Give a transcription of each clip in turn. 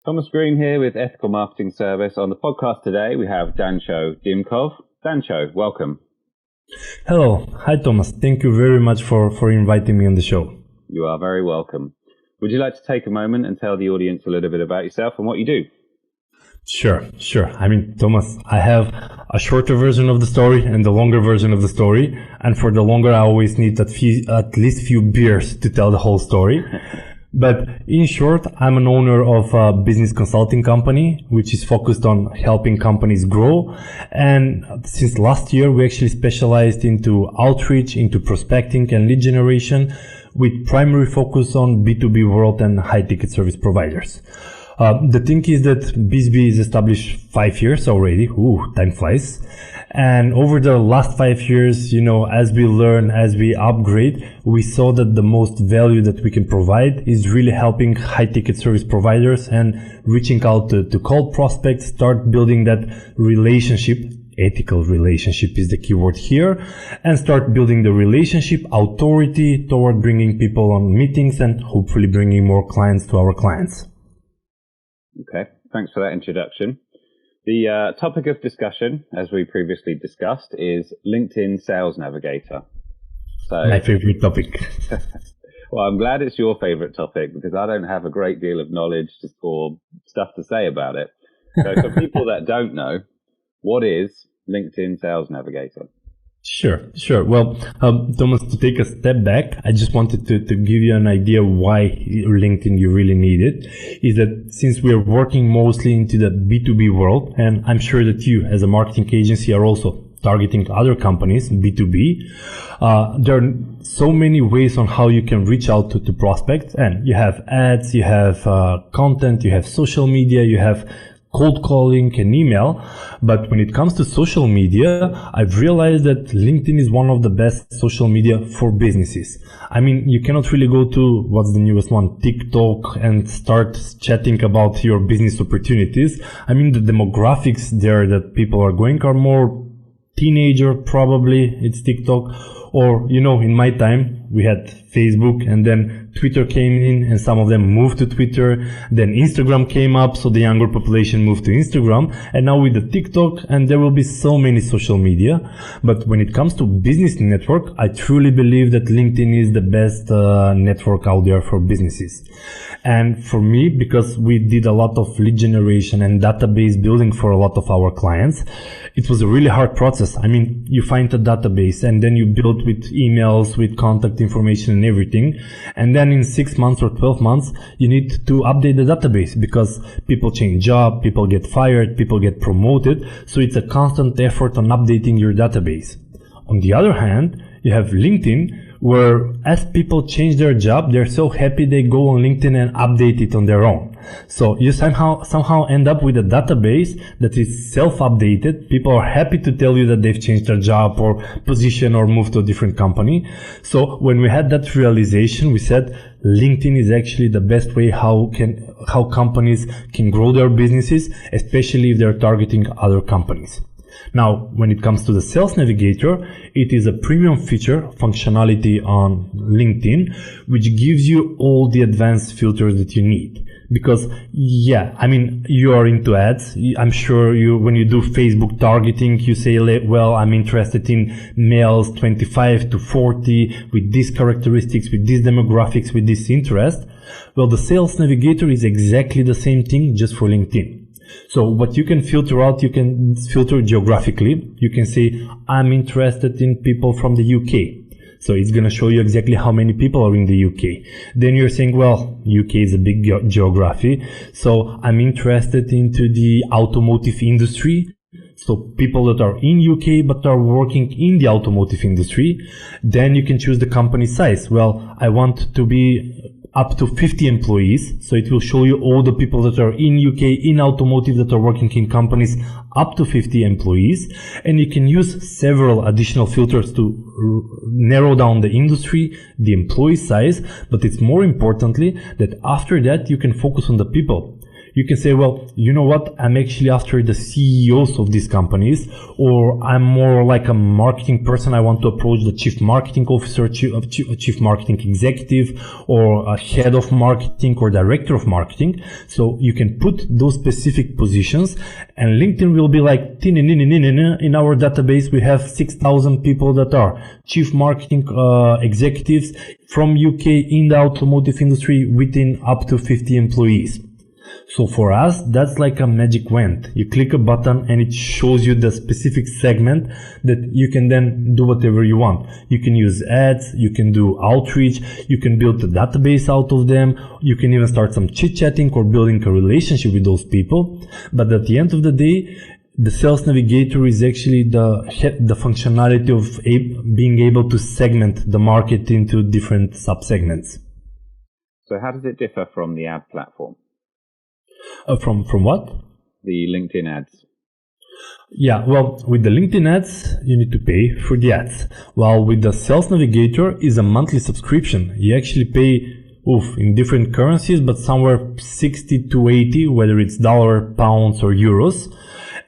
Thomas Green here with Ethical Marketing Service. On the podcast today, we have Dancho Dimkov. Dancho, welcome. Hello. Hi, Thomas. Thank you very much for inviting me on the show. You are very welcome. Would you like to take a moment and tell the audience a little bit about yourself and what you do? Sure. Thomas, I have a shorter version of the story and the longer version of the story. And for the longer, I always need at least few beers to tell the whole story. But in short, I'm an owner of a business consulting company, which is focused on helping companies grow. And since last year, we actually specialized into outreach, into prospecting and lead generation with primary focus on B2B world and high ticket service providers. The thing is that BizB is established 5 years already. Ooh, time flies. And over the last 5 years, as we learn, as we upgrade, we saw that the most value that we can provide is really helping high ticket service providers and reaching out to cold prospects, start building that relationship. Ethical relationship is the keyword here, and start building the relationship authority toward bringing people on meetings and hopefully bringing more clients to our clients. Okay, thanks for that introduction. The topic of discussion, as we previously discussed, is LinkedIn Sales Navigator. So, my favorite topic. Well, I'm glad it's your favorite topic because I don't have a great deal of knowledge or stuff to say about it. So for people that don't know, what is LinkedIn Sales Navigator? Sure. Well, Thomas, to take a step back, I just wanted to give you an idea why LinkedIn you really need it. Is that since we are working mostly into the B2B world, and I'm sure that you as a marketing agency are also targeting other companies, B2B, there are so many ways on how you can reach out to prospects. And you have ads, you have content, you have social media, you have cold calling and email. But when it comes to social media, I've realized that LinkedIn is one of the best social media for businesses. I mean, you cannot really go to what's the newest one, TikTok, and start chatting about your business opportunities. I mean, the demographics there that people are going are more teenager, probably it's TikTok, or, in my time, we had Facebook and then Twitter came in and some of them moved to Twitter. Then Instagram came up, so the younger population moved to Instagram. And now with the TikTok, and there will be so many social media. But when it comes to business network, I truly believe that LinkedIn is the best network out there for businesses. And for me, because we did a lot of lead generation and database building for a lot of our clients, it was a really hard process. I mean, you find a database and then you build with emails, with contact information and everything. And then in 6 months or 12 months, you need to update the database because people change job, people get fired, people get promoted. So it's a constant effort on updating your database. On the other hand, you have LinkedIn, where as people change their job, they're so happy they go on LinkedIn and update it on their own. So you somehow end up with a database that is self-updated. People are happy to tell you that they've changed their job or position or moved to a different company. So when we had that realization, we said LinkedIn is actually the best way how companies can grow their businesses, especially if they're targeting other companies. Now, when it comes to the Sales Navigator, it is a premium feature functionality on LinkedIn, which gives you all the advanced filters that you need. Because, you are into ads. I'm sure when you do Facebook targeting, you say, well, I'm interested in males 25 to 40 with these characteristics, with these demographics, with this interest. Well, the Sales Navigator is exactly the same thing just for LinkedIn. So what you can filter out, you can filter geographically. You can say, I'm interested in people from the UK. So it's going to show you exactly how many people are in the UK. Then you're saying, well, UK is a big geography. So I'm interested into the automotive industry. So people that are in UK but are working in the automotive industry. Then you can choose the company size. Well, I want to be up to 50 employees. So it will show you all the people that are in UK, in automotive, that are working in companies up to 50 employees. And you can use several additional filters to narrow down the industry, the employee size. But it's more importantly that after that, you can focus on the people. you can say, well, you know what? I'm actually after the CEOs of these companies, or I'm more like a marketing person. I want to approach the chief marketing officer, chief marketing executive, or a head of marketing or director of marketing. So you can put those specific positions, and LinkedIn will be like, in our database, we have 6,000 people that are chief marketing executives from UK in the automotive industry within up to 50 employees. So for us, that's like a magic wand. You click a button and it shows you the specific segment that you can then do whatever you want. You can use ads, you can do outreach, you can build a database out of them, you can even start some chit-chatting or building a relationship with those people. But at the end of the day, the Sales Navigator is actually the functionality of being able to segment the market into different subsegments. So how does it differ from the ad platform? From what? The LinkedIn ads. Yeah, well, with the LinkedIn ads, you need to pay for the ads. While with the Sales Navigator is a monthly subscription. You actually pay in different currencies, but somewhere 60 to 80, whether it's dollar, pounds, or euros.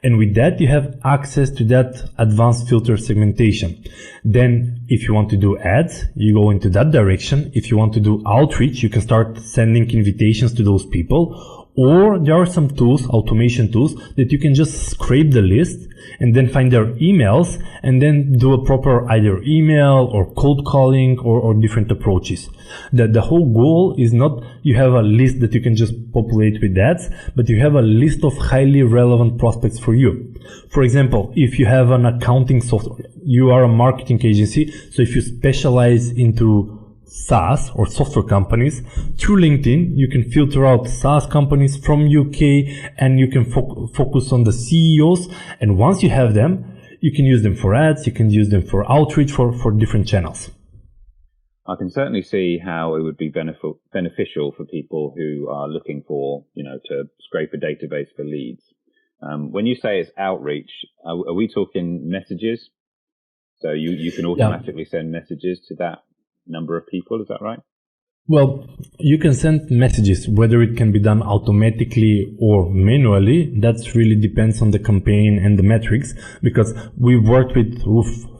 And with that, you have access to that advanced filter segmentation. Then if you want to do ads, you go into that direction. If you want to do outreach, you can start sending invitations to those people. Or there are some tools, automation tools, that you can just scrape the list and then find their emails and then do a proper either email or cold calling or different approaches. The whole goal is not you have a list that you can just populate with ads, but you have a list of highly relevant prospects for you. For example, if you have an accounting software, you are a marketing agency, so if you specialize into SaaS or software companies, through LinkedIn, you can filter out SaaS companies from UK and you can focus on the CEOs. And once you have them, you can use them for ads, you can use them for outreach, for different channels. I can certainly see how it would be beneficial for people who are looking for, to scrape a database for leads. When you say it's outreach, are we talking messages? So you can automatically send messages to that number of people, is that right? Well, you can send messages, whether it can be done automatically or manually. That really depends on the campaign and the metrics, because we've worked with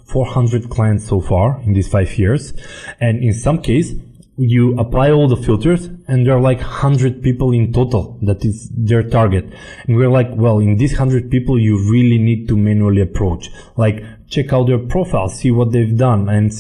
400 clients so far in these 5 years. And in some case, you apply all the filters and there are like 100 people in total. That is their target. And we're like, well, in these 100 people, you really need to manually approach. Like, check out their profile, see what they've done, and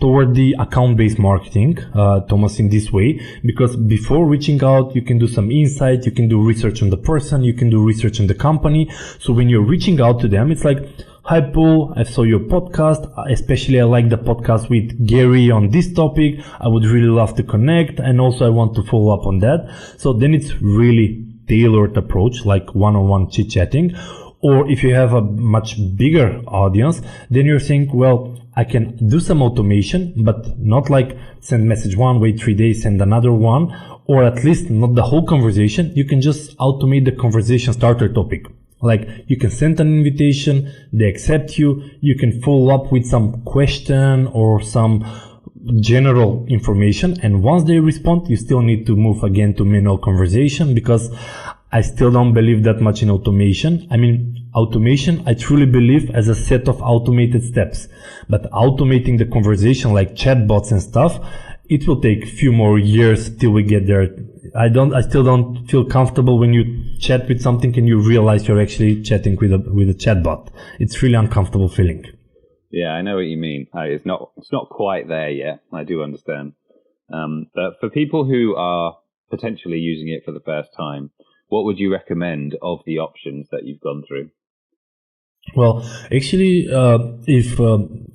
toward the account-based marketing, Thomas, in this way, because before reaching out, you can do some insight, you can do research on the person, you can do research on the company. So when you're reaching out to them, it's like, hi Paul, I saw your podcast, especially I like the podcast with Gary on this topic, I would really love to connect, and also I want to follow up on that. So then it's really tailored approach, like one-on-one chit-chatting. Or if you have a much bigger audience, then you're saying, well, I can do some automation, but not like send message one, wait 3 days, send another one, or at least not the whole conversation. You can just automate the conversation starter topic. Like, you can send an invitation, they accept you, you can follow up with some question or some general information, and once they respond, you still need to move again to manual conversation, because I still don't believe that much in automation. Automation, I truly believe, as a set of automated steps. But automating the conversation like chatbots and stuff, it will take a few more years till we get there. I still don't feel comfortable when you chat with something and you realize you're actually chatting with a chatbot. It's really uncomfortable feeling. Yeah, I know what you mean. It's not quite there yet. I do understand. But for people who are potentially using it for the first time, what would you recommend of the options that you've gone through? Well, actually,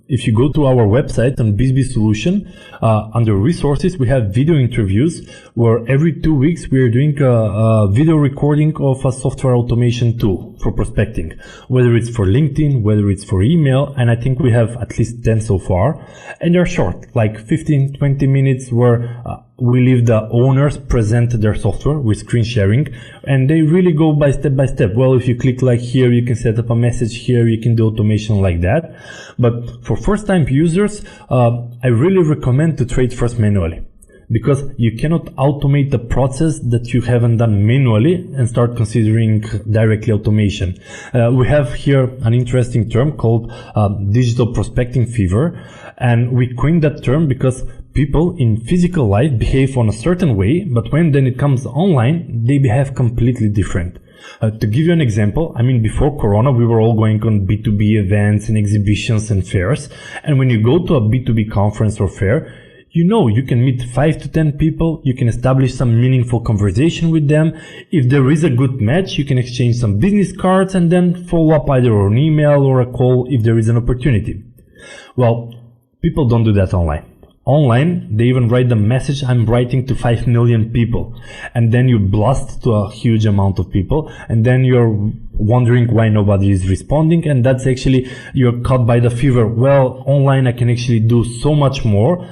if you go to our website on BizB Solution, under resources, we have video interviews where every 2 weeks we are doing a video recording of a software automation tool for prospecting, whether it's for LinkedIn, whether it's for email, and I think we have at least 10 so far. And they're short, like 15, 20 minutes, where we leave the owners present their software with screen sharing, and they really go by step. Well, if you click like here, you can set up a message here, you can do automation like that. But for first time users, I really recommend to trade first manually. because you cannot automate the process that you haven't done manually and start considering directly automation. We have here an interesting term called digital prospecting fever, and we coined that term because people in physical life behave on a certain way, but when then it comes online, they behave completely different. To give you an example, I mean, before Corona, we were all going on B2B events and exhibitions and fairs. And when you go to a B2B conference or fair, you can meet 5 to 10 people. You can establish some meaningful conversation with them. If there is a good match, you can exchange some business cards and then follow up either on email or a call if there is an opportunity. Well, people don't do that online. Online, they even write the message, I'm writing to 5 million people. And then you blast to a huge amount of people. And then you're wondering why nobody is responding. And that's actually, you're caught by the fever. Well, online I can actually do so much more.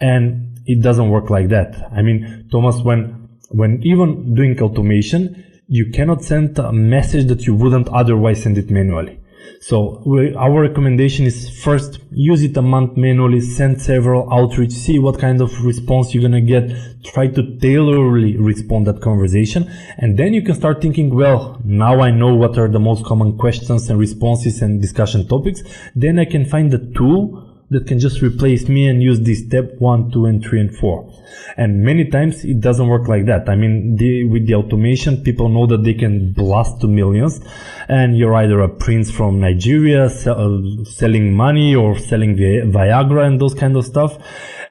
And it doesn't work like that. I mean, Thomas, when even doing automation, you cannot send a message that you wouldn't otherwise send it manually. So our recommendation is first use it a month manually, send several outreach, see what kind of response you're gonna get, try to tailorly respond that conversation, and then you can start thinking, well, now I know what are the most common questions and responses and discussion topics, then I can find the tool that can just replace me and use this step 1, 2, and 3, and 4. And many times it doesn't work like that. I mean, with the automation, people know that they can blast to millions, and you're either a prince from Nigeria selling money or selling Viagra and those kind of stuff.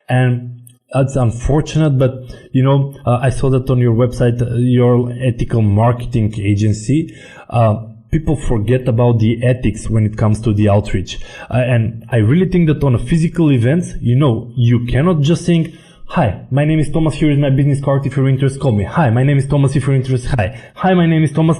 And that's unfortunate, but I saw that on your website, your ethical marketing agency. People forget about the ethics when it comes to the outreach. And I really think that on a physical events, you cannot just saying, hi, my name is Thomas, here is my business card, if you're interested, call me. Hi, my name is Thomas, if you're interested, hi, my name is Thomas.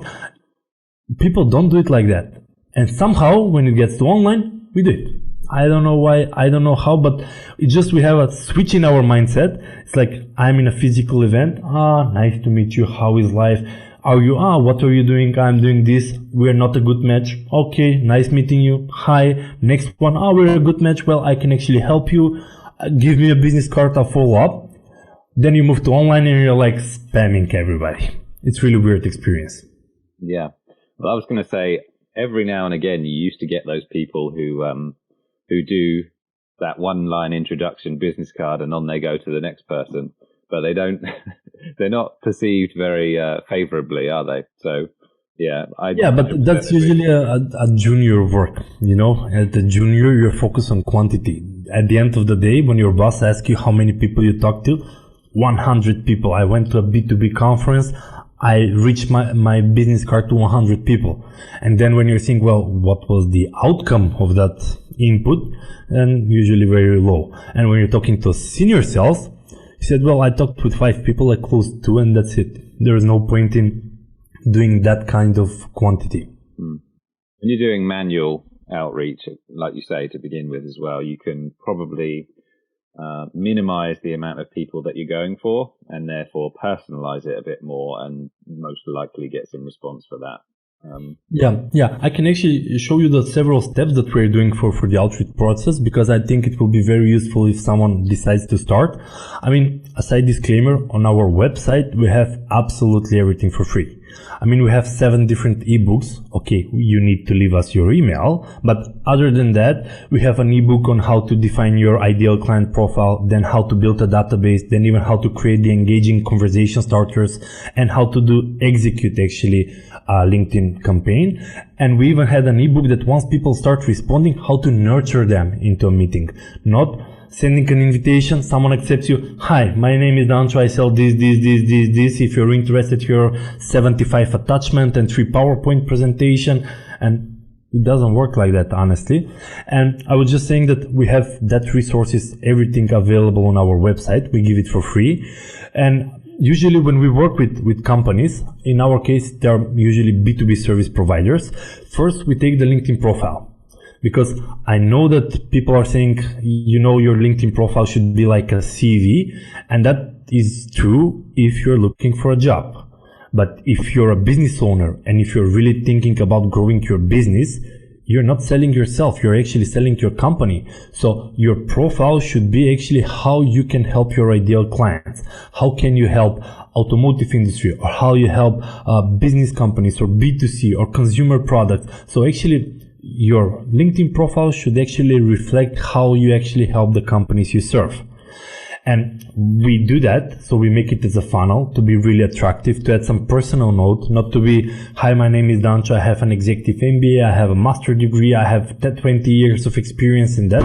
People don't do it like that. And somehow, when it gets to online, we do it. I don't know why, I don't know how, but it's just we have a switch in our mindset. It's like, I'm in a physical event. Nice to meet you, how is life? Are you? What are you doing? I'm doing this. We're not a good match. Okay, nice meeting you. Hi. Next one. We're a good match. Well, I can actually help you. Give me a business card. I'll follow up. Then you move to online and you're like spamming everybody. It's really weird experience. Yeah. Well, I was going to say, every now and again, you used to get those people who do that one-line introduction business card and on they go to the next person. But they don't, they're not perceived very favorably, are they? So, yeah. But that's usually a junior work, At the junior, you're focused on quantity. At the end of the day, when your boss asks you how many people you talk to, 100 people. I went to a B2B conference. I reached my business card to 100 people. And then when you think, well, what was the outcome of that input? And usually very low. And when you're talking to senior sales, he said, well, I talked with 5 people, I closed 2, and that's it. There is no point in doing that kind of quantity. When you're doing manual outreach, like you say, to begin with as well, you can probably minimize the amount of people that you're going for and therefore personalize it a bit more and most likely get some response for that. I can actually show you the several steps that we're doing for the outreach process, because I think it will be very useful if someone decides to start. I mean, a side disclaimer, on our website, we have absolutely everything for free. I mean, we have 7 different ebooks. Okay, you need to leave us your email. But other than that, we have an ebook on how to define your ideal client profile, then how to build a database, then even how to create the engaging conversation starters, and how to execute actually a LinkedIn campaign. And we even had an ebook that once people start responding, how to nurture them into a meeting. Not sending an invitation, someone accepts you. Hi, my name is Dancho, I sell this. If you're interested, here 75 attachment and 3 PowerPoint presentation. And it doesn't work like that, honestly. And I was just saying that we have that resources, everything available on our website. We give it for free. And usually when we work with companies, in our case, they are usually B2B service providers. First, we take the LinkedIn profile. Because I know that people are saying, your LinkedIn profile should be like a CV. And that is true if you're looking for a job. But if you're a business owner and if you're really thinking about growing your business, you're not selling yourself, you're actually selling your company. So your profile should be actually how you can help your ideal clients. How can you help automotive industry, or how you help business companies, or B2C, or consumer products. So actually your LinkedIn profile should actually reflect how you actually help the companies you serve. And we do that, so we make it as a funnel to be really attractive, to add some personal note, not to be, hi, my name is Dancho, I have an executive MBA, I have a master degree, I have 20 years of experience in that.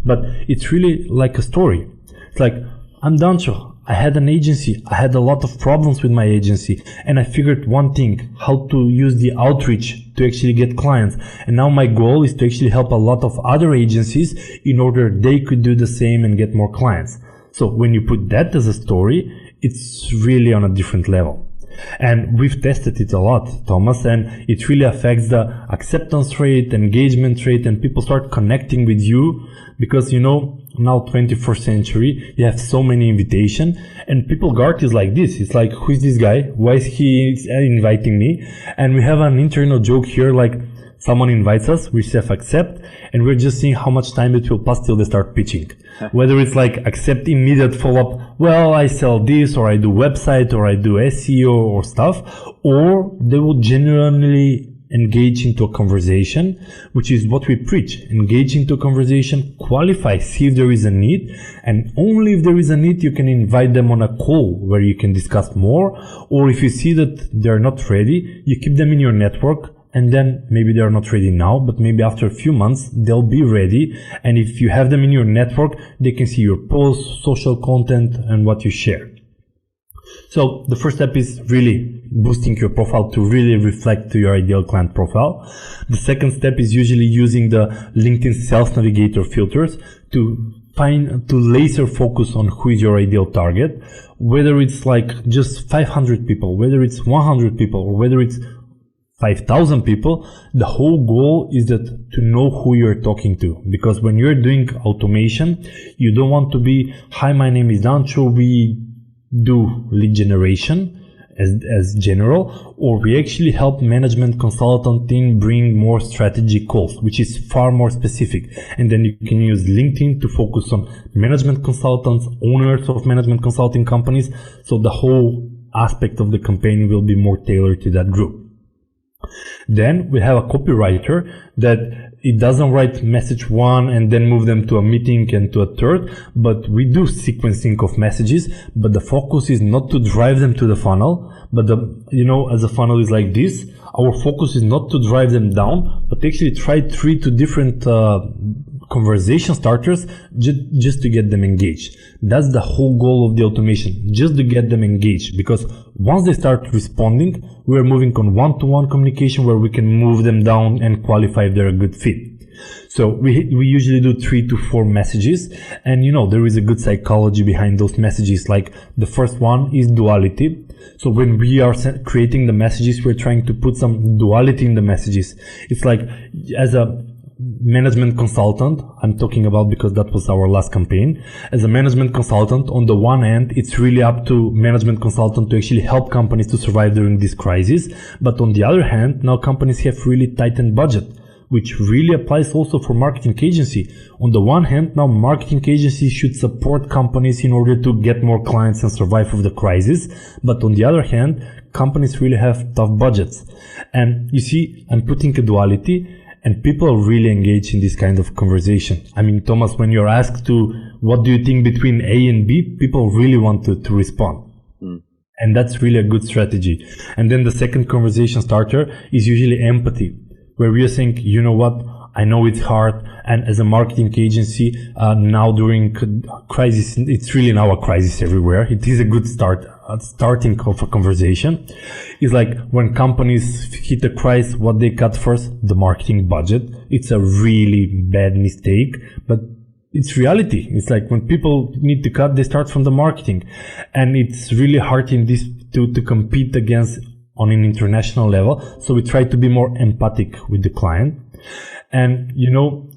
But it's really like a story. It's like, I'm Dancho, I had an agency, I had a lot of problems with my agency, and I figured one thing, how to use the outreach to actually get clients. And now my goal is to actually help a lot of other agencies in order they could do the same and get more clients. So when you put that as a story, it's really on a different level. And we've tested it a lot, Thomas, and it really affects the acceptance rate, engagement rate, and people start connecting with you because, you know, now 21st century, you have so many invitations and people guard is like this. It's like, who is this guy? Why is he inviting me? And we have an internal joke here, like someone invites us, we self-accept, and we're just seeing how much time it will pass till they start pitching. Whether it's like accept immediate follow-up, well, I sell this, or I do website, or I do SEO or stuff, or they will genuinely engage into a conversation, which is what we preach. Engage into a conversation, qualify, see if there is a need, and only if there is a need, you can invite them on a call where you can discuss more, or if you see that they're not ready, you keep them in your network. And then maybe they're not ready now, but maybe after a few months, they'll be ready. And if you have them in your network, they can see your posts, social content, and what you share. So the first step is really boosting your profile to really reflect to your ideal client profile. The second step is usually using the LinkedIn Sales Navigator filters to laser focus on who is your ideal target. Whether it's like just 500 people, whether it's 100 people, or whether it's 5,000 people, the whole goal is that to know who you're talking to. Because when you're doing automation, you don't want to be, hi, my name is Dancho, we do lead generation as general, or we actually help management consultant team bring more strategy calls, which is far more specific. And then you can use LinkedIn to focus on management consultants, owners of management consulting companies. So the whole aspect of the campaign will be more tailored to that group. Then we have a copywriter that it doesn't write message one and then move them to a meeting and to a third, but we do sequencing of messages, but the focus is not to drive them to the funnel, but as a funnel is like this, our focus is not to drive them down, but actually try 3 to different conversation starters just to get them engaged. That's the whole goal of the automation, just to get them engaged, because once they start responding, we're moving on one-to-one communication where we can move them down and qualify if they're a good fit. So we usually do 3 to 4 messages, and there is a good psychology behind those messages. Like the first one is duality. So when we are creating the messages, we're trying to put some duality in the messages. It's like, as a management consultant, I'm talking about because that was our last campaign. As a management consultant, on the one hand, it's really up to management consultant to actually help companies to survive during this crisis. But on the other hand, now companies have really tightened budget, which really applies also for marketing agency. On the one hand, now marketing agencies should support companies in order to get more clients and survive with the crisis. But on the other hand, companies really have tough budgets. And you see, I'm putting a duality, and people are really engaged in this kind of conversation. I mean, Thomas, when you're asked to, what do you think between A and B, people really want to respond. And that's really a good strategy. And then the second conversation starter is usually empathy, where we are saying, you know what, I know it's hard. And as a marketing agency, now during crisis, it's really now a crisis everywhere. It is a good starting of a conversation. Is like when companies hit a crisis, what they cut first? The marketing budget. It's a really bad mistake, but it's reality. It's like when people need to cut, they start from the marketing. And it's really hard in this to compete against on an international level. So we try to be more empathic with the client. And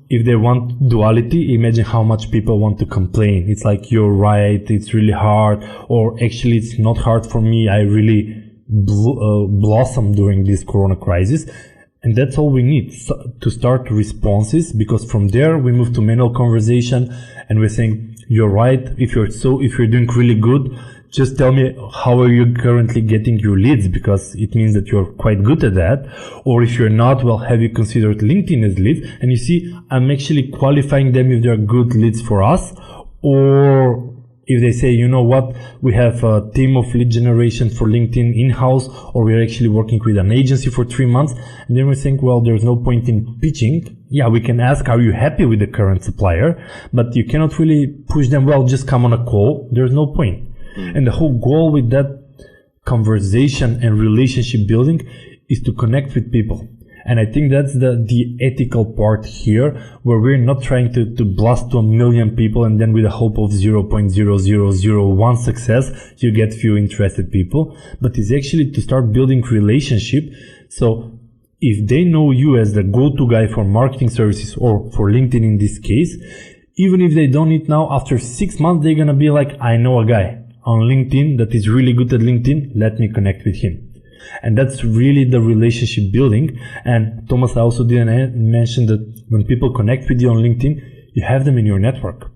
if they want duality, imagine how much people want to complain. It's like, you're right, it's really hard, or actually it's not hard for me, I really blossomed during this corona crisis. And that's all we need to start responses, because from there we move to manual conversation and we're saying, you're right, if you're doing really good, just tell me how are you currently getting your leads, because it means that you're quite good at that. Or if you're not, well, have you considered LinkedIn as leads? And you see, I'm actually qualifying them if they're good leads for us, or if they say, you know what, we have a team of lead generation for LinkedIn in-house, or we're actually working with an agency for 3 months, and then we think, well, there's no point in pitching. Yeah, we can ask, are you happy with the current supplier? But you cannot really push them, well, just come on a call. There's no point. And the whole goal with that conversation and relationship building is to connect with people. And I think that's the ethical part here, where we're not trying to blast to 1 million people and then with a hope of 0.0001 success, you get few interested people, but it's actually to start building relationship. So if they know you as the go-to guy for marketing services, or for LinkedIn in this case, even if they don't need now, after 6 months, they're going to be like, I know a guy on LinkedIn that is really good at LinkedIn. Let me connect with him. And that's really the relationship building. And Thomas, I also didn't mention that when people connect with you on LinkedIn, you have them in your network.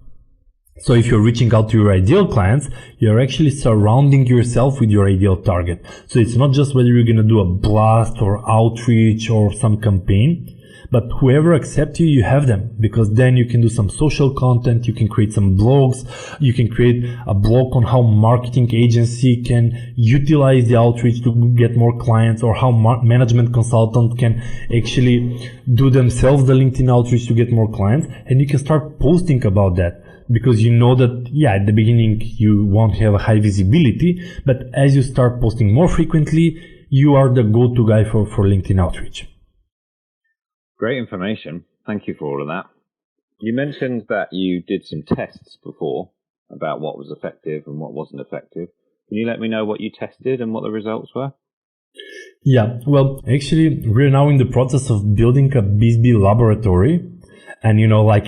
So if you're reaching out to your ideal clients, you're actually surrounding yourself with your ideal target. So it's not just whether you're going to do a blast or outreach or some campaign, but whoever accepts you, you have them, because then you can do some social content, you can create some blogs, you can create a blog on how marketing agency can utilize the outreach to get more clients, or how management consultant can actually do themselves the LinkedIn outreach to get more clients. And you can start posting about that, because you know that, yeah, at the beginning you won't have a high visibility, but as you start posting more frequently, you are the go-to guy for LinkedIn outreach. Great information. Thank you for all of that. You mentioned that you did some tests before about what was effective and what wasn't effective. Can you let me know what you tested and what the results were? Yeah, well, actually, we're now in the process of building a BizB laboratory. And, you know, like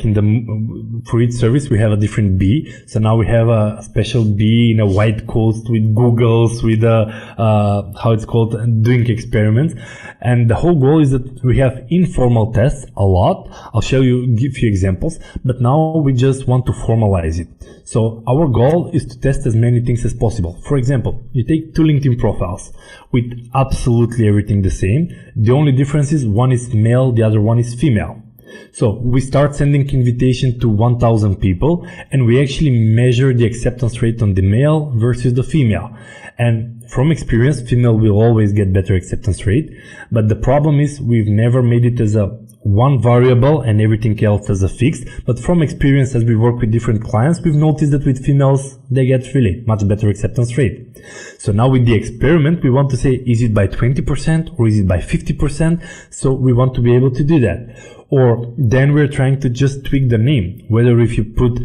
for each service, we have a different bee. So now we have a special bee in a white coat with Googles, with how it's called, doing experiments. And the whole goal is that we have informal tests a lot. I'll show you a few examples, but now we just want to formalize it. So our goal is to test as many things as possible. For example, you take 2 LinkedIn profiles with absolutely everything the same. The only difference is one is male, the other one is female. So we start sending invitation to 1,000 people, and we actually measure the acceptance rate on the male versus the female. And from experience, female will always get better acceptance rate. But the problem is we've never made it as a one variable and everything else as a fixed. But from experience, as we work with different clients, we've noticed that with females, they get really much better acceptance rate. So now with the experiment, we want to say, is it by 20% or is it by 50%? So we want to be able to do that. Or then we're trying to just tweak the name, whether if you put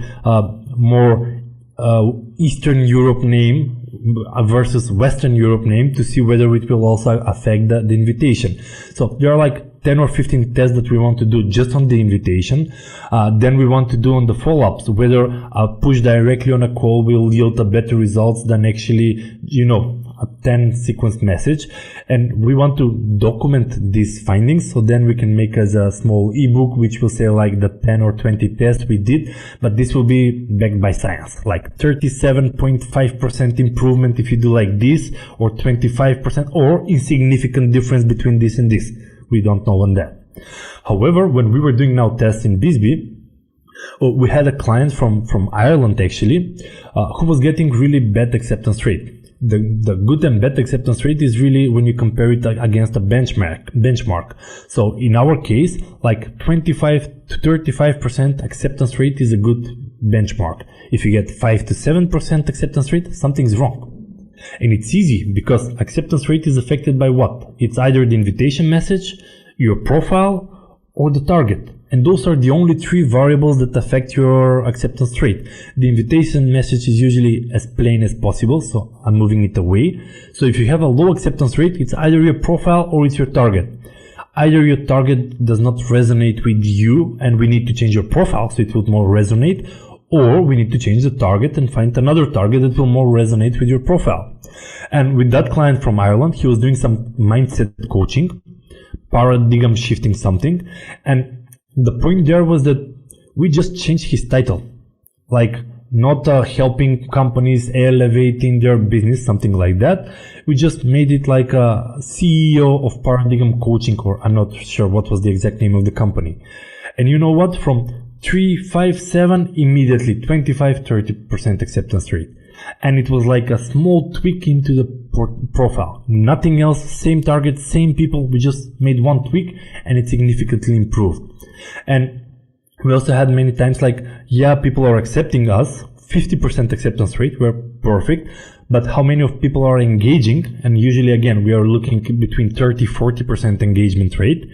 more Eastern Europe name versus Western Europe name, to see whether it will also affect the invitation. So there are like 10 or 15 tests that we want to do just on the invitation. Then we want to do on the follow-ups, whether a push directly on a call will yield a better results than actually, you know, a 10 sequence message. And we want to document these findings, so then we can make as a small ebook which will say like the 10 or 20 tests we did, but this will be backed by science, like 37.5% improvement if you do like this, or 25%, or insignificant difference between this and this. We don't know on that. However, when we were doing now tests in BizB, we had a client from Ireland actually, who was getting really bad acceptance rate. The good and bad acceptance rate is really when you compare it against a benchmark. So in our case, like 25 to 35% acceptance rate is a good benchmark. If you get 5 to 7% acceptance rate, something's wrong. And it's easy because acceptance rate is affected by what? It's either the invitation message, your profile, or the target. And those are the only 3 variables that affect your acceptance rate. The invitation message is usually as plain as possible, so I'm moving it away. So if you have a low acceptance rate, it's either your profile or it's your target. Either your target does not resonate with you and we need to change your profile so it will more resonate, or we need to change the target and find another target that will more resonate with your profile. And with that client from Ireland, he was doing some mindset coaching. paradigm shifting something. And the point there was that we just changed his title, like not helping companies elevating their business, something like that. We just made it like a CEO of Paradigm Coaching, or I'm not sure what was the exact name of the company. And you know what? From 3, 5, 7, immediately 25-30% acceptance rate. And it was like a small tweak into the profile. Nothing else, same target, same people. We just made one tweak and it significantly improved. And we also had many times like, yeah, people are accepting us, 50% acceptance rate, we're perfect. But how many of people are engaging? And usually, again, we are looking between 30-40% engagement rate.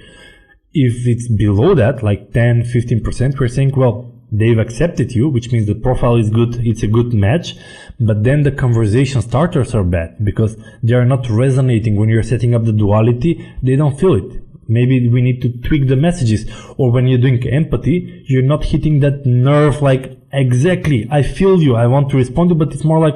If it's below that, like 10-15%, we're saying, well, they've accepted you, which means the profile is good, it's a good match. But then the conversation starters are bad because they are not resonating. When you're setting up the duality, they don't feel it. Maybe we need to tweak the messages. Or when you're doing empathy, you're not hitting that nerve like, exactly, I feel you, I want to respond to you, but it's more like,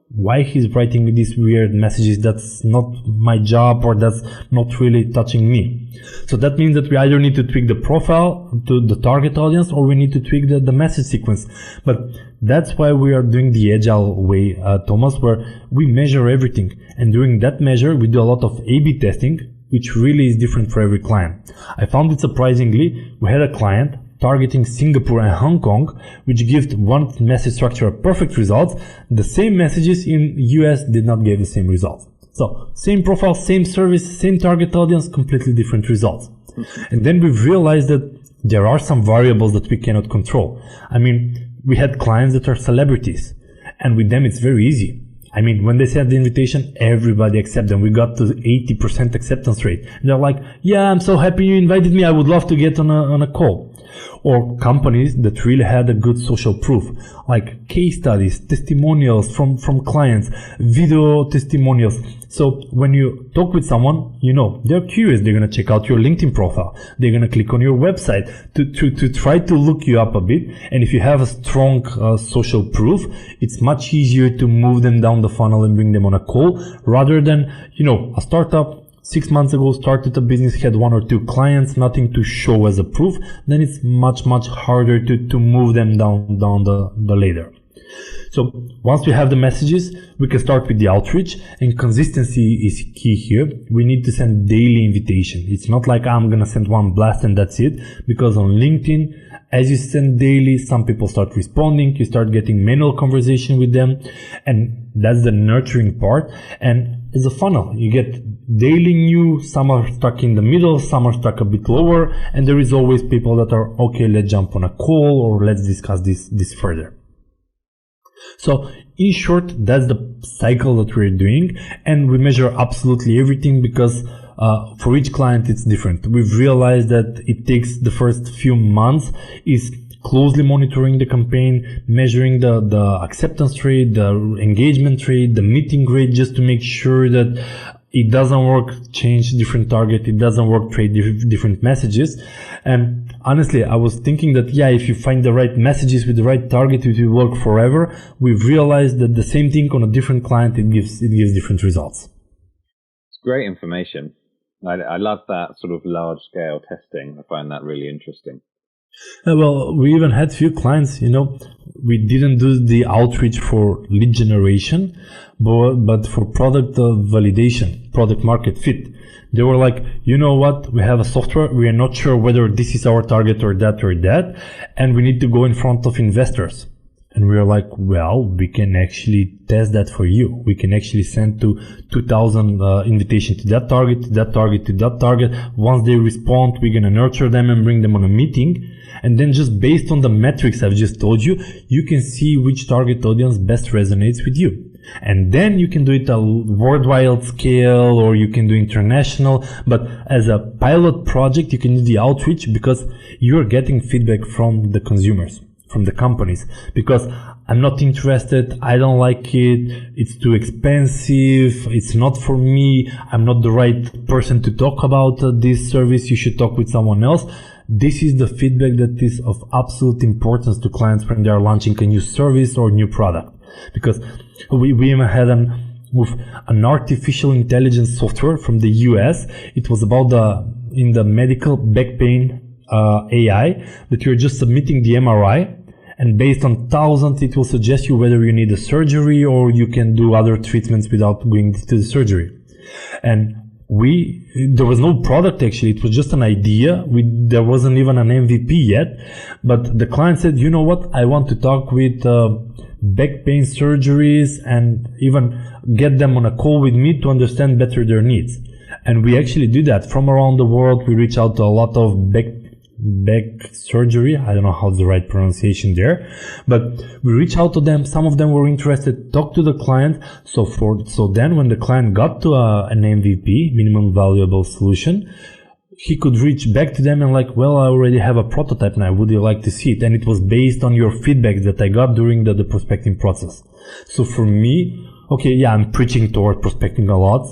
why he's writing these weird messages? That's not my job, or that's not really touching me. So that means that we either need to tweak the profile to the target audience, or we need to tweak the message sequence. But that's why we are doing the agile way, Thomas, where we measure everything. And during that measure, we do a lot of A/B testing, which really is different for every client. I found it surprisingly, we had a client targeting Singapore and Hong Kong, which gives one message structure a perfect result. The same messages in US did not give the same results. So same profile, same service, same target audience, completely different results. And then we've realized that there are some variables that we cannot control. I mean, we had clients that are celebrities, and with them it's very easy. I mean, when they send the invitation, everybody accepts them. We got to 80% acceptance rate. And they're like, yeah, I'm so happy you invited me. I would love to get on a call. Or companies that really had a good social proof, like case studies, testimonials from clients, video testimonials. So when you talk with someone, you know, they're curious. They're going to check out your LinkedIn profile. They're going to click on your website to try to look you up a bit. And if you have a strong social proof, it's much easier to move them down the funnel and bring them on a call rather than, you know, a startup 6 months ago started a business, had 1 or 2 clients, nothing to show as a proof, then it's much harder to move them down the ladder. So once we have the messages, we can start with the outreach, and consistency is key here. We need to send daily invitation. It's not like I'm going to send one blast and that's it, because on LinkedIn, as you send daily, some people start responding, you start getting manual conversation with them, and that's the nurturing part. And as a funnel, you get daily new, some are stuck in the middle, some are stuck a bit lower, and there is always people that are, okay, let's jump on a call or let's discuss this further. So in short, that's the cycle that we're doing, and we measure absolutely everything because for each client it's different. We've realized that it takes the first few months is closely monitoring the campaign, measuring the acceptance rate, the engagement rate, the meeting rate, just to make sure that it doesn't work, change different target, it doesn't work, trade different messages. And honestly, I was thinking that, yeah, if you find the right messages with the right target, it will work forever. We've realized that the same thing on a different client, it gives different results. It's great information. I love that sort of large scale testing. I find that really interesting. Well, we even had few clients, you know, we didn't do the outreach for lead generation, but for product validation, product market fit. They were like, you know what, we have a software, we are not sure whether this is our target or that, and we need to go in front of investors. And we are like, well, we can actually test that for you. We can actually send to 2,000 invitations to that target, to that target, to that target. Once they respond, we're going to nurture them and bring them on a meeting. And then just based on the metrics I've just told you, you can see which target audience best resonates with you. And then you can do it a worldwide scale, or you can do international. But as a pilot project, you can do the outreach because you're getting feedback from the consumers, from the companies, because I'm not interested, I don't like it, it's too expensive, it's not for me, I'm not the right person to talk about this service, you should talk with someone else. This is the feedback that is of absolute importance to clients when they are launching a new service or new product. Because we even had an artificial intelligence software from the US. It was about the in the medical back pain AI, that you're just submitting the MRI, and based on thousands, it will suggest you whether you need a surgery or you can do other treatments without going to the surgery. And there was no product actually, it was just an idea. There wasn't even an MVP yet, but the client said, you know what, I want to talk with back pain surgeries and even get them on a call with me to understand better their needs. And we actually do that from around the world. We reach out to a lot of back surgery. I don't know how's the right pronunciation there, but we reach out to them. Some of them were interested, talk to the client. So then when the client got to an MVP, minimum valuable solution, he could reach back to them and like, well, I already have a prototype now. Would you like to see it? And it was based on your feedback that I got during the prospecting process. So for me, okay, yeah, I'm preaching toward prospecting a lot.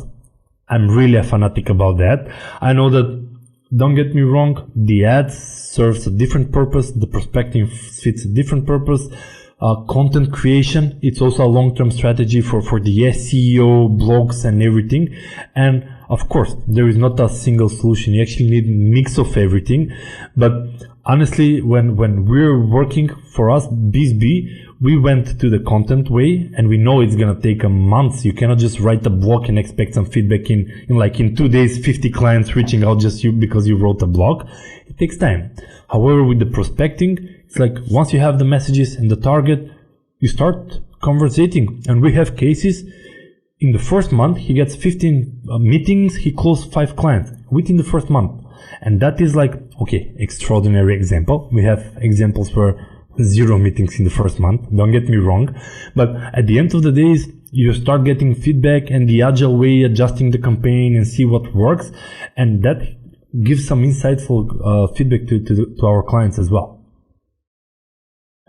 I'm really a fanatic about that. I know that, don't get me wrong, the ads serves a different purpose, the prospecting fits a different purpose. Content creation, it's also a long-term strategy for the SEO, blogs and everything. And of course, there is not a single solution. You actually need a mix of everything. But honestly, when we're working for us, BizB, we went to the content way, and we know it's gonna take a month. You cannot just write a blog and expect some feedback in 2 days, 50 clients reaching out just because you wrote a blog. It takes time. However, with the prospecting, it's like once you have the messages and the target, you start conversating. And we have cases in the first month, he gets 15 meetings, he closed 5 clients within the first month. And that is like, okay, extraordinary example. We have examples where 0 meetings in the first month, don't get me wrong, but at the end of the day, you start getting feedback and the agile way, adjusting the campaign and see what works, and that gives some insightful feedback to our clients as well.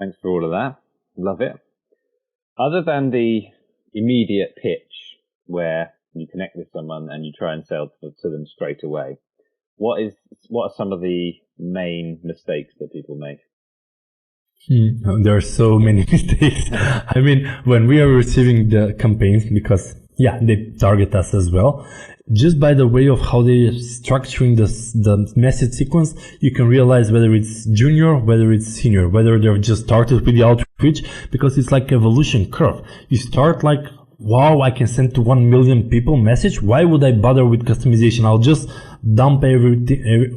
Thanks for all of that. Love it. Other than the immediate pitch where you connect with someone and you try and sell to them straight away, what are some of the main mistakes that people make? There are so many mistakes. I mean, when we are receiving the campaigns, because they target us as well, just by the way of how they're structuring the message sequence, you can realize whether it's junior, whether it's senior, whether they've just started with the outreach, because it's like evolution curve. You start like, wow, I can send to 1 million people message. Why would I bother with customization? I'll just dump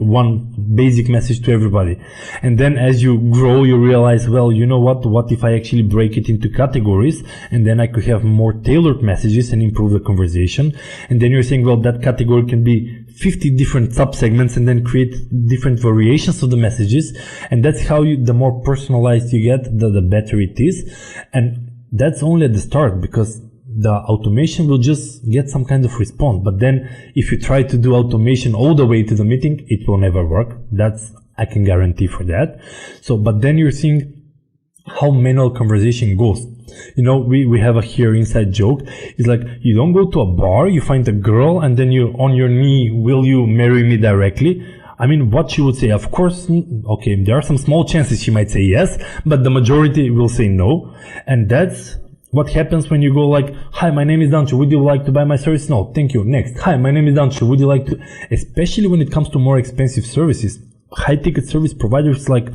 one basic message to everybody. And then as you grow, you realize, well, you know what if I actually break it into categories, and then I could have more tailored messages and improve the conversation. And then you're saying, well, that category can be 50 different subsegments, and then create different variations of the messages. And that's how the more personalized you get, the better it is. And that's only at the start, because the automation will just get some kind of response. But then if you try to do automation all the way to the meeting, it will never work. I can guarantee for that. So, but then you're seeing how manual conversation goes. You know, we have a here inside joke. It's like, you don't go to a bar, you find a girl, and then you on your knee, will you marry me directly? I mean, what she would say, of course, okay, there are some small chances she might say yes, but the majority will say no. And that's what happens when you go like, hi, my name is Dancho, would you like to buy my service? No, thank you. Next. Hi, my name is Dancho, would you like to? Especially when it comes to more expensive services. High ticket service providers like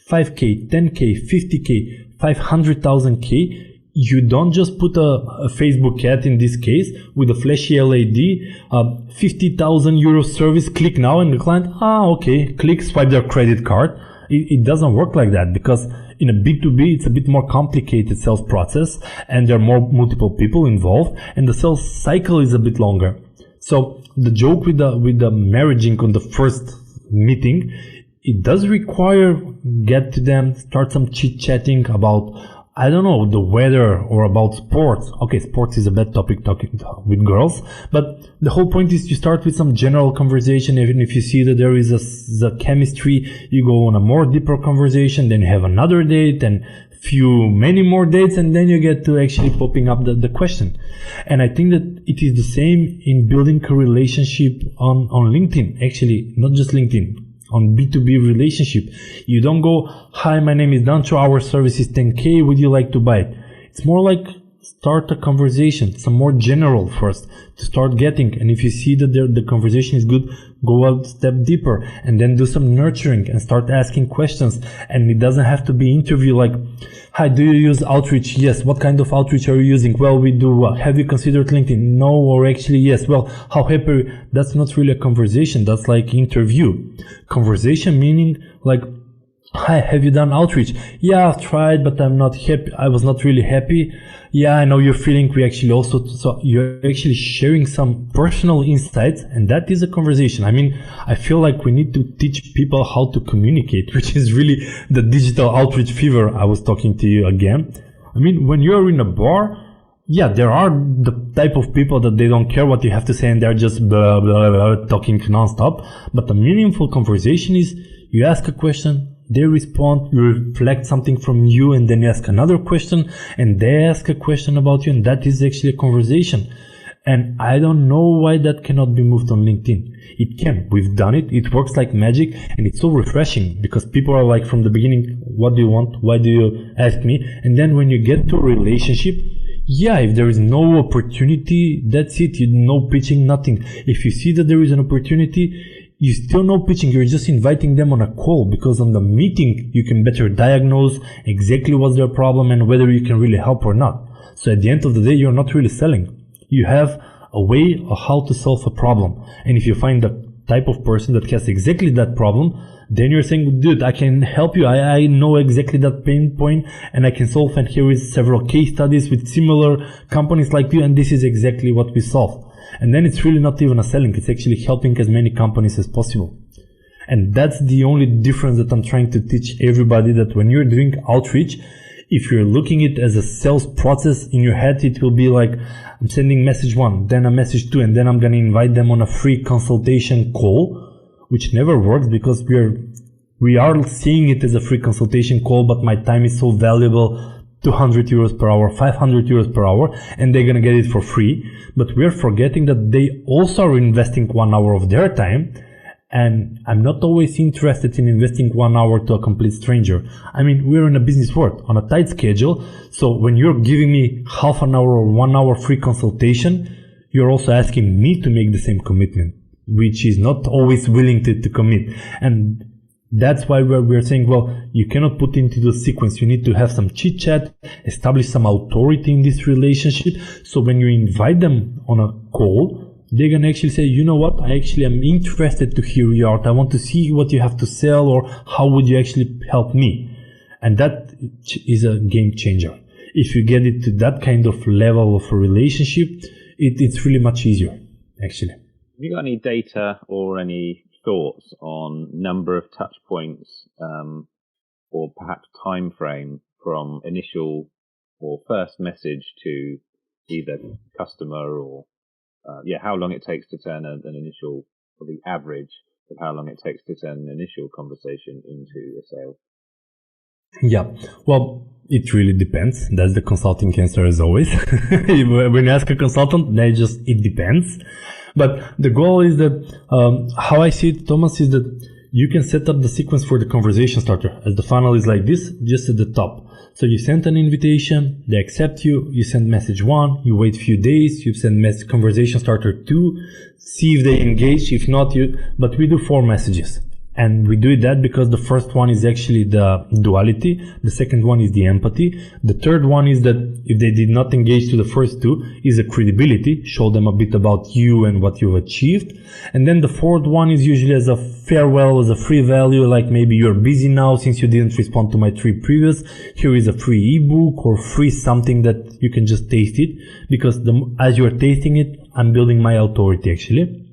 5K, 10K, 50K, 500,000K. You don't just put a Facebook ad in this case with a flashy LED, 50,000 euro service, click now, and the client, okay, click, swipe their credit card. It doesn't work like that, because in a B2B, it's a bit more complicated sales process, and there are more multiple people involved, and the sales cycle is a bit longer. So the joke with the marriaging on the first meeting, it does require get to them, start some chit-chatting about, I don't know, the weather or about sports. Okay, sports is a bad topic talking with girls, but the whole point is you start with some general conversation. Even if you see that there is the chemistry, you go on a more deeper conversation, then you have another date and many more dates, and then you get to actually popping up the question. And I think that it is the same in building a relationship on LinkedIn. Actually, not just LinkedIn. On B2B relationship, you don't go, hi, my name is Dancho, our service is 10K, would you like to buy it? It's more like start a conversation, some more general first, to start getting. And if you see that the conversation is good, go a step deeper and then do some nurturing and start asking questions. And it doesn't have to be interview like, hi, do you use outreach? Yes. What kind of outreach are you using? Well, we do. Have you considered LinkedIn? No, or actually yes. Well, how happy are you? That's not really a conversation. That's like interview. Conversation meaning like, hi, have you done outreach? Yeah, I've tried, but I'm not happy. I was not really happy. Yeah, I know your feeling. We actually also, so you're actually sharing some personal insights, and that is a conversation. I mean, I feel like we need to teach people how to communicate, which is really the digital outreach fever I was talking to you again. I mean, when you're in a bar, yeah, there are the type of people that they don't care what you have to say and they're just blah, blah, blah, talking nonstop. But the meaningful conversation is you ask a question, they respond, you reflect something from you, and then you ask another question, and they ask a question about you, and that is actually a conversation. And I don't know why that cannot be moved on LinkedIn. It can. We've done it. It works like magic, and it's so refreshing because people are like from the beginning, what do you want? Why do you ask me? And then when you get to a relationship, yeah, if there is no opportunity, that's it. You no pitching, nothing. If you see that there is an opportunity, you still no pitching, you're just inviting them on a call, because on the meeting you can better diagnose exactly what's their problem and whether you can really help or not. So at the end of the day, you're not really selling. You have a way of how to solve a problem. And if you find the type of person that has exactly that problem, then you're saying, dude, I can help you. I know exactly that pain point and I can solve. And here is several case studies with similar companies like you. And this is exactly what we solve. And then it's really not even a selling. It's actually helping as many companies as possible. And that's the only difference that I'm trying to teach everybody, that when you're doing outreach, if you're looking at it as a sales process in your head, it will be like, I'm sending message 1, then a message 2, and then I'm going to invite them on a free consultation call, which never works because we are seeing it as a free consultation call, but my time is so valuable, 200 euros per hour, 500 euros per hour, and they're going to get it for free. But we're forgetting that they also are investing 1 hour of their time. And I'm not always interested in investing 1 hour to a complete stranger. I mean, we're in a business world on a tight schedule. So when you're giving me half an hour or 1 hour free consultation, you're also asking me to make the same commitment, which is not always willing to commit. And that's why we're saying, well, you cannot put into the sequence. You need to have some chit chat, establish some authority in this relationship. So when you invite them on a call, they're going to actually say, you know what, I actually am interested to hear you out. I want to see what you have to sell, or how would you actually help me? And that is a game changer. If you get it to that kind of level of a relationship, it's really much easier, actually. Have you got any data or any thoughts on number of touch points, or perhaps time frame from initial or first message to either customer or how long it takes to turn an initial, or the average of how long it takes to turn an initial conversation into a sale? Yeah, well, it really depends. That's the consulting answer as always. When you ask a consultant, it depends. But the goal is that, how I see it, Thomas, is that you can set up the sequence for the conversation starter, as the funnel is like this, just at the top. So you send an invitation, they accept you, you send message 1, you wait a few days, you send conversation starter 2, see if they engage, if not, but we do 4 messages. And we do that because the first one is actually the duality, the second one is the empathy, the third one is that if they did not engage to the first 2 is a credibility, show them a bit about you and what you've achieved. And then the fourth one is usually as a farewell, as a free value, like maybe you're busy now since you didn't respond to my 3 previous, here is a free ebook or free something that you can just taste it, because as you're tasting it, I'm building my authority actually.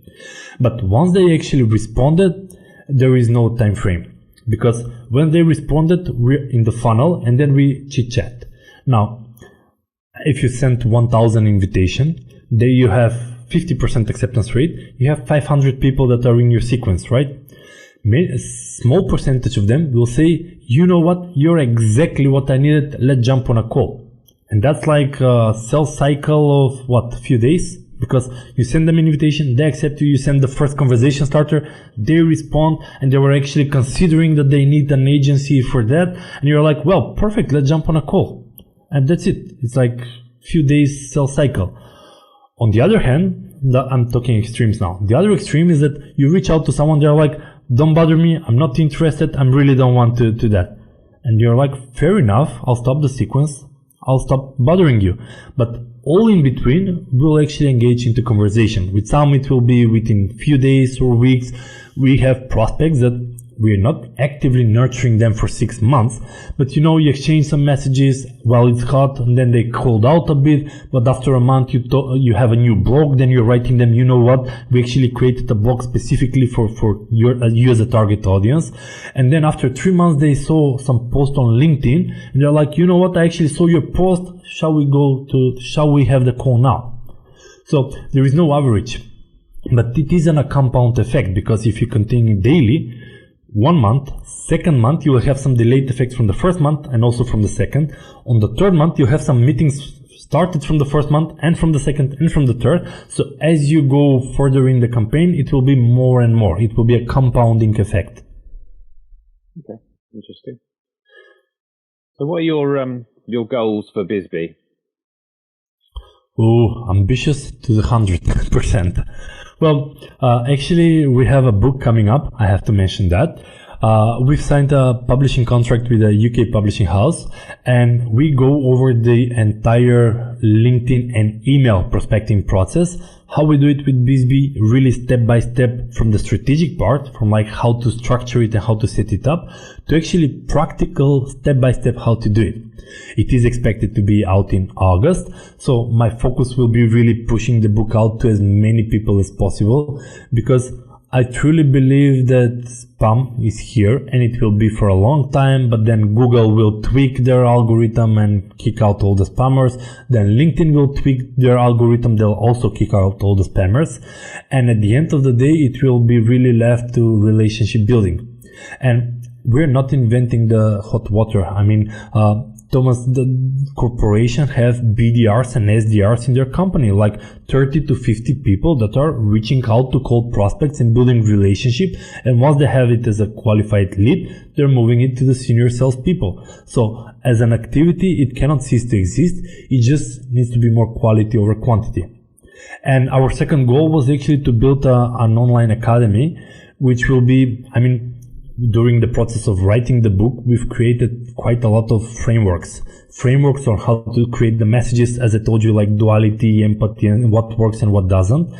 But once they actually responded, there is no time frame, because when they responded, we're in the funnel and then we chit chat. Now, if you send 1,000 invitation, then you have 50% acceptance rate. You have 500 people that are in your sequence, right? A small percentage of them will say, you know what, you're exactly what I needed. Let's jump on a call. And that's like a sales cycle of a few days. Because you send them an invitation, they accept you, you send the first conversation starter, they respond, and they were actually considering that they need an agency for that. And you're like, well, perfect, let's jump on a call. And that's it. It's like few days sales cycle. On the other hand, I'm talking extremes now. The other extreme is that you reach out to someone, they're like, don't bother me, I'm not interested, I really don't want to do that. And you're like, fair enough, I'll stop the sequence, I'll stop bothering you. But all in between, we'll actually engage into conversation. With some, it will be within few days or weeks. We have prospects that we're not actively nurturing them for 6 months, but you exchange some messages while it's hot, and then they cooled out a bit, but after a month you have a new blog, then you're writing them, you know what, we actually created a blog specifically for you as a target audience. And then after 3 months they saw some post on LinkedIn, and they're like, you know what, I actually saw your post, shall we have the call now? So there is no average, but it isn't a compound effect, because if you continue daily, 1 month, second month, you will have some delayed effects from the first month and also from the second. On the third month, you have some meetings started from the first month and from the second and from the third. So as you go further in the campaign, it will be more and more. It will be a compounding effect. Okay, interesting. So what are your goals for Bisbee? Oh, ambitious to the 100%. Well, actually, we have a book coming up. I have to mention that. We've signed a publishing contract with a UK publishing house, and we go over the entire LinkedIn and email prospecting process. How we do it with Bisbee, really step by step, from the strategic part, from like how to structure it and how to set it up, to actually practical step by step how to do it. It is expected to be out in August, so my focus will be really pushing the book out to as many people as possible, because I truly believe that spam is here and it will be for a long time, but then Google will tweak their algorithm and kick out all the spammers. Then LinkedIn will tweak their algorithm, they'll also kick out all the spammers. And at the end of the day, it will be really left to relationship building. And we're not inventing the hot water. I mean, Thomas, the corporation have BDRs and SDRs in their company, like 30 to 50 people that are reaching out to cold prospects and building relationship. And once they have it as a qualified lead, they're moving it to the senior salespeople. So as an activity, it cannot cease to exist. It just needs to be more quality over quantity. And our second goal was actually to build an online academy, which will be, during the process of writing the book, we've created quite a lot of frameworks on how to create the messages, as I told you, like duality, empathy, and what works and what doesn't.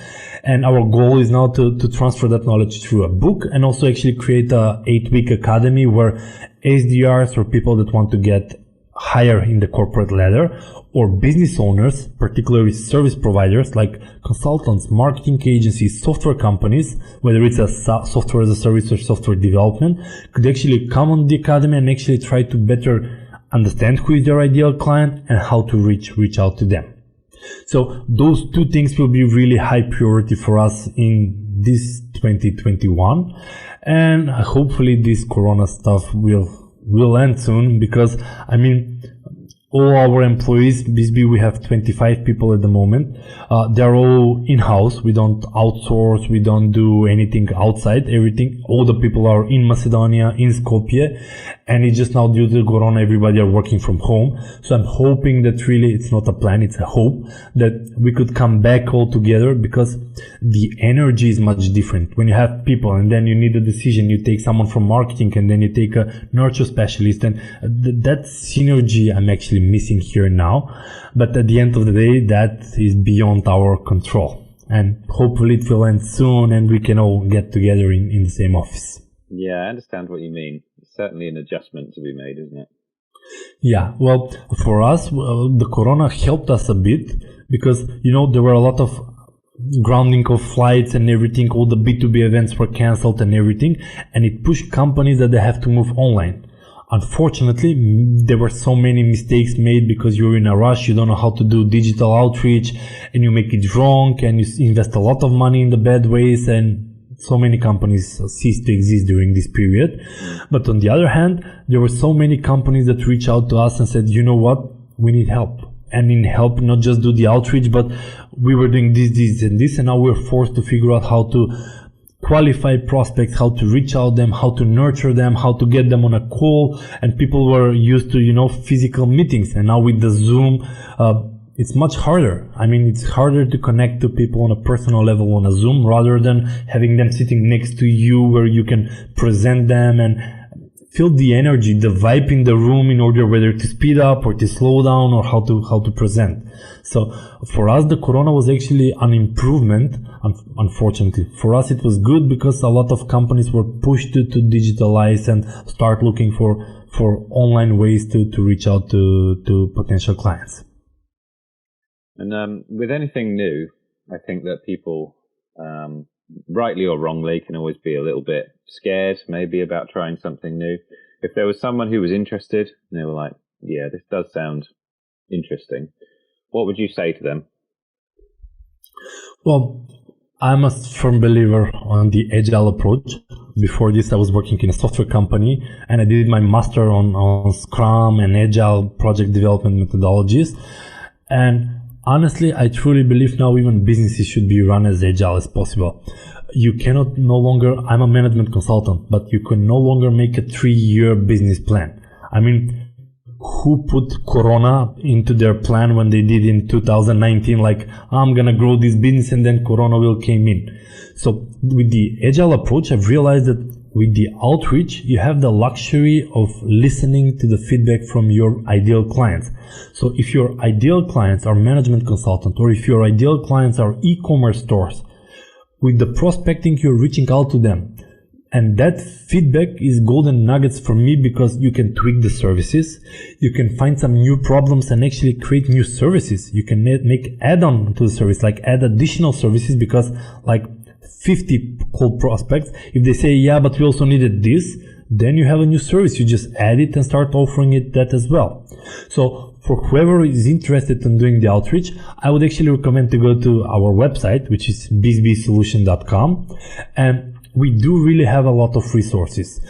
And our goal is now to transfer that knowledge through a book, and also actually create a 8-week academy where SDRs, or people that want to get higher in the corporate ladder, or business owners, particularly service providers like consultants, marketing agencies, software companies, whether it's a software as a service or software development, could actually come on the academy and actually try to better understand who is their ideal client and how to reach out to them. So those two things will be really high priority for us in this 2021, and hopefully this Corona stuff will end soon, because all our employees, Bisbee, we have 25 people at the moment. They're all in-house. We don't outsource. We don't do anything outside. All the people are in Macedonia, in Skopje. And it's just now due to Corona, everybody are working from home. So I'm hoping that really, it's not a plan, it's a hope, that we could come back all together, because the energy is much different. When you have people and then you need a decision, you take someone from marketing and then you take a nurture specialist, and that synergy I'm actually missing here now. But at the end of the day, that is beyond our control, and hopefully it will end soon and we can all get together in the same office. Yeah, I understand what you mean. It's certainly an adjustment to be made, isn't it? Yeah, well, for us, the Corona helped us a bit, because there were a lot of grounding of flights and everything. All the B2B events were cancelled and everything, and it pushed companies that they have to move online. Unfortunately, there were so many mistakes made because you're in a rush, you don't know how to do digital outreach, and you make it wrong, and you invest a lot of money in the bad ways, and so many companies ceased to exist during this period. But on the other hand, there were so many companies that reached out to us and said, you know what, we need help. And in help, not just do the outreach, but we were doing this, and now we're forced to figure out how to qualify prospects, how to reach out them, how to nurture them, how to get them on a call. And people were used to, physical meetings. And now with the Zoom, it's much harder. I mean, it's harder to connect to people on a personal level on a Zoom rather than having them sitting next to you where you can present them and feel the energy, the vibe in the room in order whether to speed up or to slow down or how to present. So for us, the Corona was actually an improvement. Unfortunately, for us, it was good because a lot of companies were pushed to digitalize and start looking for online ways to reach out to potential clients. And with anything new, I think that people, rightly or wrongly, can always be a little bit scared maybe about trying something new. If there was someone who was interested and they were like, yeah, this does sound interesting, what would you say to them? Well, I'm a firm believer on the agile approach. Before this, I was working in a software company and I did my master on Scrum and agile project development methodologies. And honestly, I truly believe now even businesses should be run as agile as possible. You cannot no longer, I'm a management consultant, but you can no longer make a 3-year business plan. I mean, who put Corona into their plan when they did in 2019, like, I'm gonna grow this business and then Corona will came in. So with the agile approach, I've realized that with the outreach, you have the luxury of listening to the feedback from your ideal clients. So if your ideal clients are management consultants, or if your ideal clients are e-commerce stores, with the prospecting, you're reaching out to them. And that feedback is golden nuggets for me because you can tweak the services, you can find some new problems and actually create new services. You can make add-on to the service, like add additional services, because like 50 cold prospects, if they say, yeah, but we also needed this, then you have a new service. You just add it and start offering it that as well. So for whoever is interested in doing the outreach, I would actually recommend to go to our website, which is bizbsolution.com. And we do really have a lot of resources.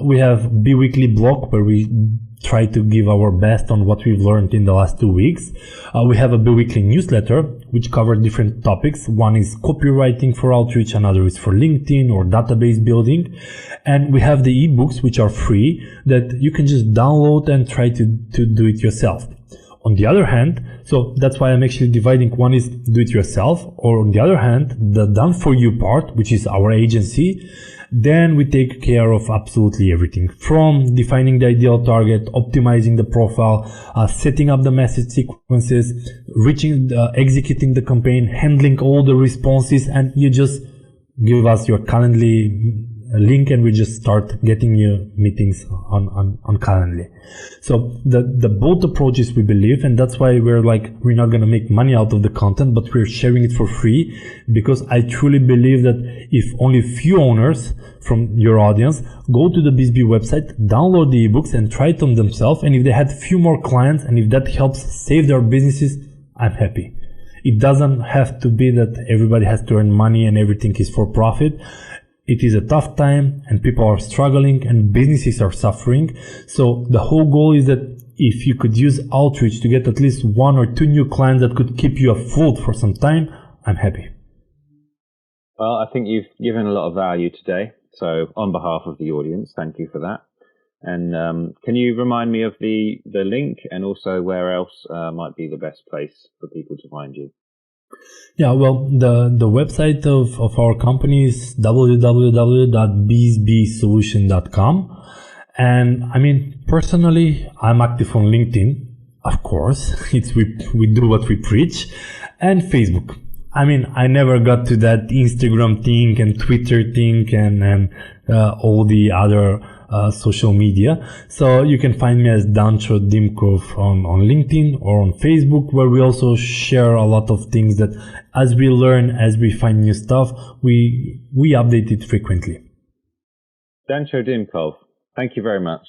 We have bi-weekly blog where we try to give our best on what we've learned in the last 2 weeks. We have a bi-weekly newsletter which covers different topics. One is copywriting for outreach, another is for LinkedIn or database building. And we have the ebooks which are free that you can just download and try to do it yourself. On the other hand, so that's why I'm actually dividing. One is do it yourself, or on the other hand, the done for you part, which is our agency. Then we take care of absolutely everything from defining the ideal target, optimizing the profile, setting up the message sequences, executing the campaign, handling all the responses, and you just give us your Calendly link and we just start getting you meetings on Calendly. So the both approaches we believe, and that's why we're not going to make money out of the content, but we're sharing it for free, because I truly believe that if only few owners from your audience go to the BizB website, download the ebooks and try it on themselves, and if they had few more clients and if that helps save their businesses, I'm happy. It doesn't have to be that everybody has to earn money and everything is for profit. It is a tough time and people are struggling and businesses are suffering. So the whole goal is that if you could use outreach to get at least 1 or 2 new clients that could keep you afloat for some time, I'm happy. Well, I think you've given a lot of value today. So on behalf of the audience, thank you for that. And can you remind me of the link and also where else might be the best place for people to find you? Yeah, well, the website of our company is www.bizbsolution.com. And I mean, personally, I'm active on LinkedIn. Of course, we do what we preach, and Facebook. I mean, I never got to that Instagram thing and Twitter thing and all the other social media. So you can find me as Dancho Dimkov on LinkedIn or on Facebook, where we also share a lot of things that as we learn, as we find new stuff, we update it frequently. Dancho Dimkov, thank you very much.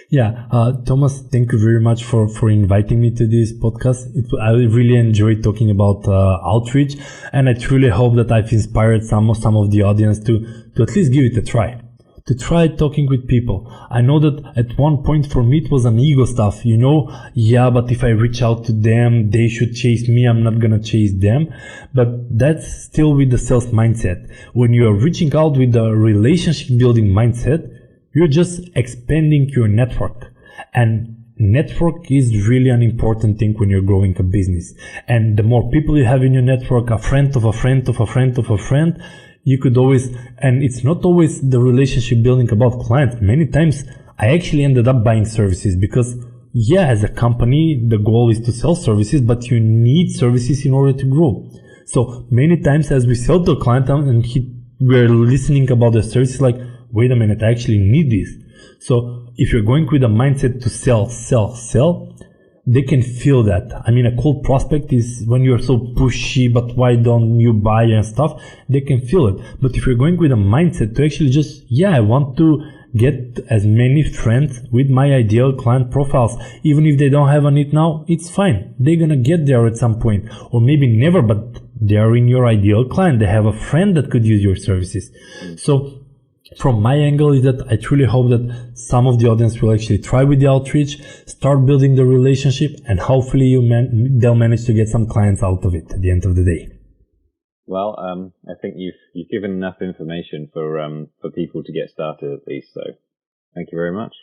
Yeah, Thomas, thank you very much for inviting me to this podcast. I really enjoyed talking about outreach, and I truly hope that I've inspired some of the audience to at least give it a try. To try talking with people. I know that at one point for me it was an ego stuff, yeah, but if I reach out to them, they should chase me, I'm not gonna chase them. But that's still with the sales mindset. When you are reaching out with the relationship building mindset, you're just expanding your network. And network is really an important thing when you're growing a business. And the more people you have in your network, a friend of a friend of a friend of a friend, you could always, and it's not always the relationship building about clients. Many times I actually ended up buying services because, yeah, as a company, the goal is to sell services, but you need services in order to grow. So many times as we sell to a client and we're listening about the services like, wait a minute, I actually need this. So if you're going with a mindset to sell, they can feel that. I mean, a cold prospect is when you're so pushy, but why don't you buy and stuff? They can feel it. But if you're going with a mindset to actually just, yeah, I want to get as many friends with my ideal client profiles. Even if they don't have a need now, it's fine. They're gonna get there at some point. Or maybe never, but they are in your ideal client. They have a friend that could use your services. So from my angle is that I truly hope that some of the audience will actually try with the outreach, start building the relationship, and hopefully they'll manage to get some clients out of it at the end of the day. Well, I think you've given enough information for people to get started at least. So, thank you very much.